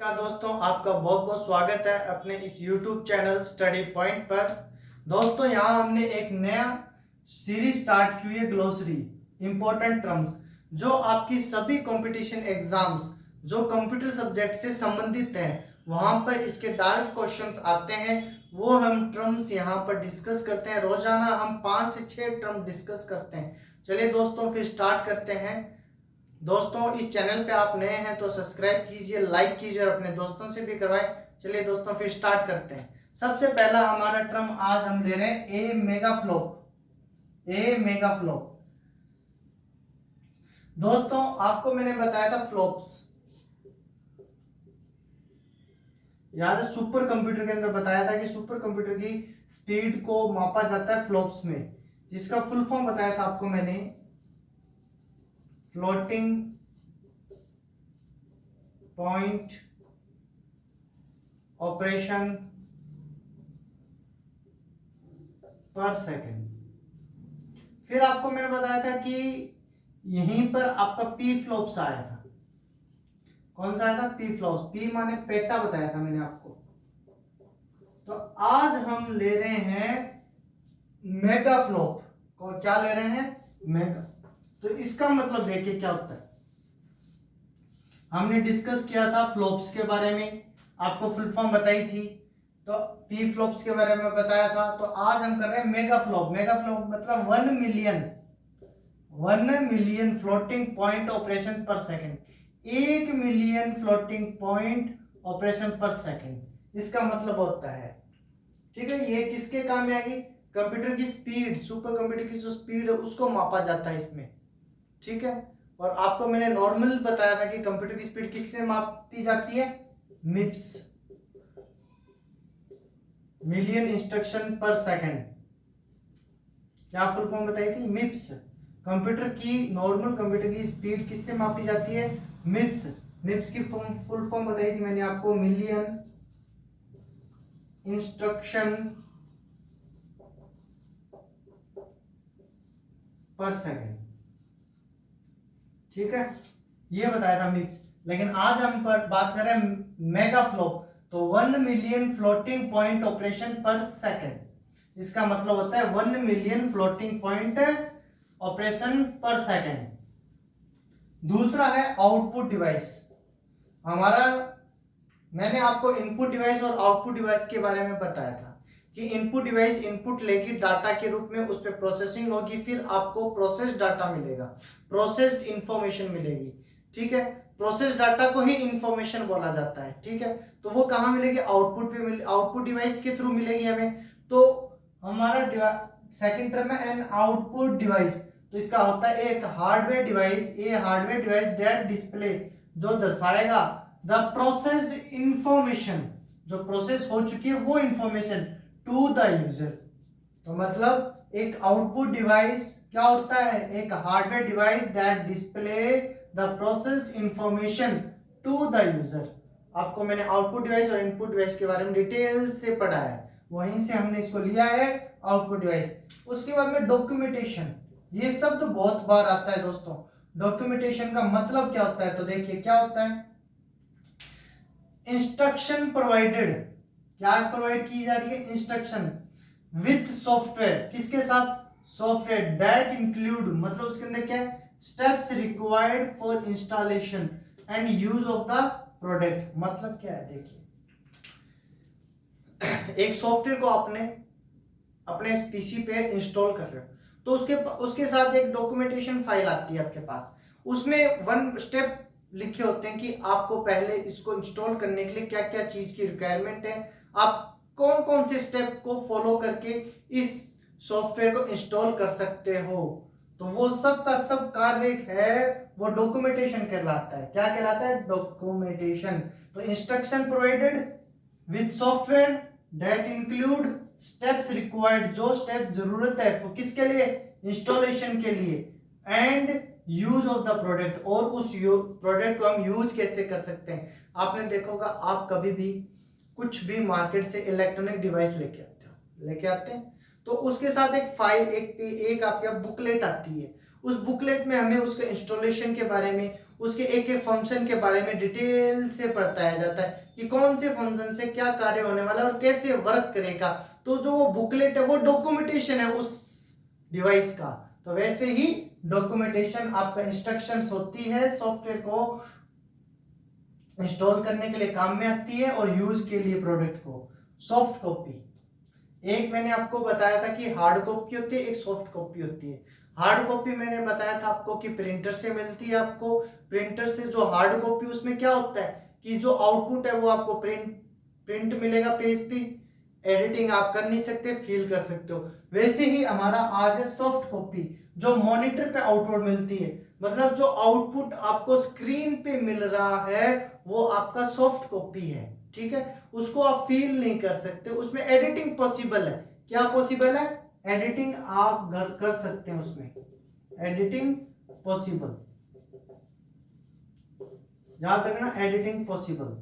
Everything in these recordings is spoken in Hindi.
नमस्कार दोस्तों, आपका बहुत बहुत स्वागत है अपने इस YouTube चैनल स्टडी पॉइंट पर। दोस्तों, यहाँ हमने एक नया सीरीज स्टार्ट की है, ग्लोसरी इंपॉर्टेंट टर्म्स, जो आपकी सभी कंपटीशन एग्जाम्स जो कंप्यूटर सब्जेक्ट से संबंधित हैं वहां पर इसके डायरेक्ट क्वेश्चंस आते हैं। वो हम टर्म्स यहाँ पर डिस्कस करते हैं। रोजाना हम 5 से 6 टर्म डिस्कस करते हैं। चलिए दोस्तों, फिर स्टार्ट करते हैं। दोस्तों, इस चैनल पे आप नए हैं तो सब्सक्राइब कीजिए, लाइक कीजिए और अपने दोस्तों से भी करवाएं। चलिए दोस्तों, फिर स्टार्ट करते हैं। सबसे पहला हमारा टर्म आज हम ले रहे हैं ए मेगा फ्लॉप। ए मेगा फ्लॉप। दोस्तों, आपको मैंने बताया था फ्लॉप्स, याद है? सुपर कंप्यूटर के अंदर बताया था कि सुपर कंप्यूटर की स्पीड को मापा जाता है फ्लॉप्स में, जिसका फुल फॉर्म बताया था आपको मैंने, फ्लोटिंग पॉइंट ऑपरेशन पर सेकेंड। फिर आपको मैंने बताया था कि यहीं पर आपका पी फ्लॉप्स आया था। कौन सा आया था? P flops. पी माने पेटा बताया था मैंने आपको। तो आज हम ले रहे हैं मेगा फ्लॉप को। क्या ले रहे हैं? मेगा। तो इसका मतलब देखिए क्या होता है। हमने डिस्कस किया था फ्लॉप्स के बारे में, आपको फुल फॉर्म बताई थी, तो पी फ्लॉप्स के बारे में बताया था। तो आज हम कर रहे हैं मेगा फ्लॉप। मेगा फ्लॉप मतलब 1 मिलियन फ्लोटिंग पॉइंट ऑपरेशन पर second. 1 million floating point operation पर सेकंड इसका मतलब होता है। ठीक है, ये किसके काम में आएगी? कंप्यूटर की स्पीड, सुपर कंप्यूटर की जो स्पीड है उसको मापा जाता है इसमें। ठीक है, और आपको मैंने नॉर्मल बताया था कि कंप्यूटर की स्पीड किससे मापी जाती है? मिप्स, मिलियन इंस्ट्रक्शन पर सेकंड। क्या फुल फॉर्म बताई थी? मिप्स। कंप्यूटर की, नॉर्मल कंप्यूटर की स्पीड किससे मापी जाती है? मिप्स। मिप्स की फुल फॉर्म बताई थी मैंने आपको, मिलियन इंस्ट्रक्शन पर सेकंड। ठीक है, ये बताया था मिप्स। लेकिन आज हम पर बात कर रहे हैं मेगा फ्लॉप। तो 1 मिलियन फ्लोटिंग पॉइंट ऑपरेशन पर सेकंड इसका मतलब होता है 1 मिलियन फ्लोटिंग पॉइंट ऑपरेशन पर सेकंड। दूसरा है आउटपुट डिवाइस। हमारा, मैंने आपको इनपुट डिवाइस और आउटपुट डिवाइस के बारे में बताया था कि इनपुट डिवाइस इनपुट लेगी डाटा के रूप में, उस पर प्रोसेसिंग होगी, फिर आपको प्रोसेस डाटा मिलेगा, प्रोसेस्ड इंफॉर्मेशन मिलेगी। ठीक है, प्रोसेस डाटा को ही इंफॉर्मेशन बोला जाता है। ठीक है, तो वो कहाँ मिलेगी? आउटपुट पे मिले, आउटपुट डिवाइस के थ्रू मिलेगी हमें। तो हमारा सेकंड टर्म है एन आउटपुट डिवाइस। तो इसका होता है एक hardware device, A hardware device that display, जो दर्शाएगा द प्रोसेस्ड इंफॉर्मेशन, जो प्रोसेस हो चुकी है वो इंफॉर्मेशन, टू द यूजर। तो मतलब एक आउटपुट डिवाइस क्या होता है? एक hardware device that display the processed information to the user. आपको मैंने आउटपुट डिवाइस और इनपुट डिवाइस के बारे में डिटेल से पढ़ा है, वहीं से हमने इसको लिया है आउटपुट डिवाइस। उसके बाद में डॉक्यूमेंटेशन। ये शब्द तो बहुत बार आता है दोस्तों। डॉक्यूमेंटेशन का मतलब क्या होता है? तो देखिए क्या होता है। इंस्ट्रक्शन प्रोवाइडेड, क्या प्रोवाइड की जा रही है? Instruction with software. किसके साथ? सॉफ्टवेयर दैट इंक्लूड, मतलब उसके अंदर क्या है? Steps required for installation and use of the product. मतलब क्या है? देखिए, एक सॉफ्टवेयर को आपने अपने पीसी पे इंस्टॉल कर रहे हो, तो उसके साथ एक डॉक्यूमेंटेशन फाइल आती है आपके पास। उसमें 1 स्टेप लिखे होते हैं कि आपको पहले इसको इंस्टॉल करने के लिए क्या क्या चीज की रिक्वायरमेंट है, आप कौन कौन से स्टेप को फॉलो करके इस सॉफ्टवेयर को इंस्टॉल कर सकते हो। तो वो सब का सब कार्य है वो डॉक्यूमेंटेशन कहलाता है। क्या कहलाता है? डॉक्यूमेंटेशन। तो instruction provided with software that include steps required, जो स्टेप जरूरत है वो किसके लिए? इंस्टॉलेशन के लिए। And use of the product, और उस प्रोडक्ट को हम यूज कैसे कर सकते हैं। आपने देखा होगा, आप कभी भी कुछ भी मार्केट से इलेक्ट्रॉनिक डिवाइस लेके आते हैं, तो उसके साथ एक फाइल, एक आपके बुकलेट आती है। उस बुकलेट में हमें उसके इंस्टॉलेशन के बारे में, उसके एक एक फंक्शन के बारे में डिटेल से बताया जाता है कि कौन से फंक्शन से क्या कार्य होने वाला है और कैसे वर्क करेगा। तो जो वो बुकलेट है वो डॉक्यूमेंटेशन है उस डिवाइस का। तो वैसे ही डॉक्यूमेंटेशन आपका इंस्ट्रक्शंस होती है, सॉफ्टवेयर को इंस्टॉल करने के लिए काम में आती है और यूज के लिए प्रोडक्ट को। सॉफ्ट कॉपी, एक मैंने आपको बताया था कि हार्ड कॉपी होती है, एक सॉफ्ट कॉपी होती है। हार्ड कॉपी मैंने बताया था आपको कि प्रिंटर से मिलती है। आपको प्रिंटर से जो हार्ड कॉपी, उसमें क्या होता है कि जो आउटपुट है वो आपको प्रिंट मिलेगा पेज पे, एडिटिंग आप कर नहीं सकते, फील कर सकते हो। वैसे ही हमारा आज है सॉफ्ट कॉपी, जो मॉनिटर पे आउटपुट मिलती है, मतलब जो आउटपुट आपको स्क्रीन पे मिल रहा है वो आपका सॉफ्ट कॉपी है। ठीक है, उसको आप फील नहीं कर सकते, उसमें एडिटिंग पॉसिबल है। क्या पॉसिबल है? एडिटिंग आप घर कर सकते हैं, उसमें एडिटिंग पॉसिबल, याद रखना, एडिटिंग पॉसिबल।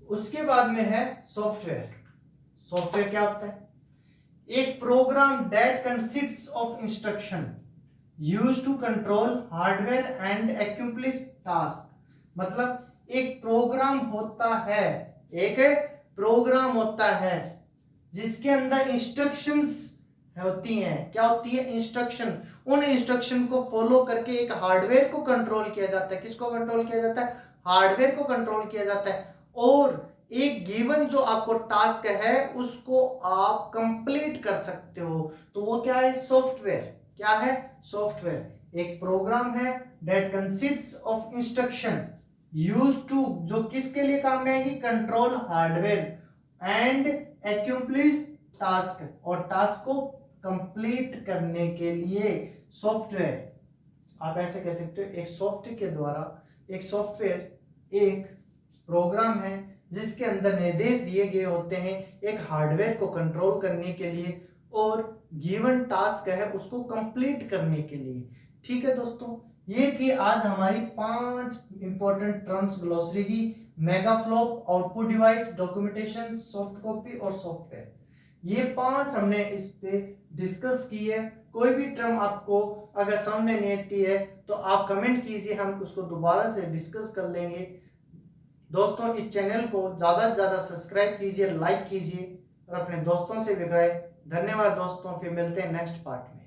उसके बाद में है सॉफ्टवेयर। सॉफ्टवेयर क्या होता है? एक program that consists of instruction used to control hardware and accomplish task. मतलब एक प्रोग्राम होता है, एक प्रोग्राम होता है जिसके अंदर इंस्ट्रक्शंस होती हैं। क्या होती है? इंस्ट्रक्शन। उन इंस्ट्रक्शन को फॉलो करके एक हार्डवेयर को कंट्रोल किया जाता है। किसको कंट्रोल किया जाता है? हार्डवेयर को कंट्रोल किया जाता है। और एक गिवन जो आपको टास्क है उसको आप कंप्लीट कर सकते हो, तो वो क्या है? सॉफ्टवेयर। क्या है? सॉफ्टवेयर एक प्रोग्राम है that consists of instruction used to, जो किसके लिए काम में आएगी? Control hardware and accomplish task, और टास्क को कंप्लीट करने के लिए सॉफ्टवेयर। आप ऐसे कह सकते हो एक सॉफ्टवेयर के द्वारा, एक सॉफ्टवेयर एक प्रोग्राम है जिसके अंदर निर्देश दिए गए होते हैं एक हार्डवेयर को कंट्रोल करने के लिए और गिवन टास्क है उसको कंप्लीट करने के लिए। ठीक है दोस्तों, ये थी आज हमारी 5 इंपॉर्टेंट टर्म्स ग्लोसरी की। Mega flop, output device, documentation, soft copy और सॉफ्टवेयर, ये 5 हमने इस पे डिस्कस की है। कोई भी टर्म आपको अगर समझ में नहीं आती है तो आप कमेंट कीजिए, हम उसको दोबारा से डिस्कस कर लेंगे। दोस्तों, इस चैनल को ज़्यादा से ज़्यादा सब्सक्राइब कीजिए, लाइक कीजिए और अपने दोस्तों से भी कराएं। धन्यवाद दोस्तों, फिर मिलते हैं नेक्स्ट पार्ट में।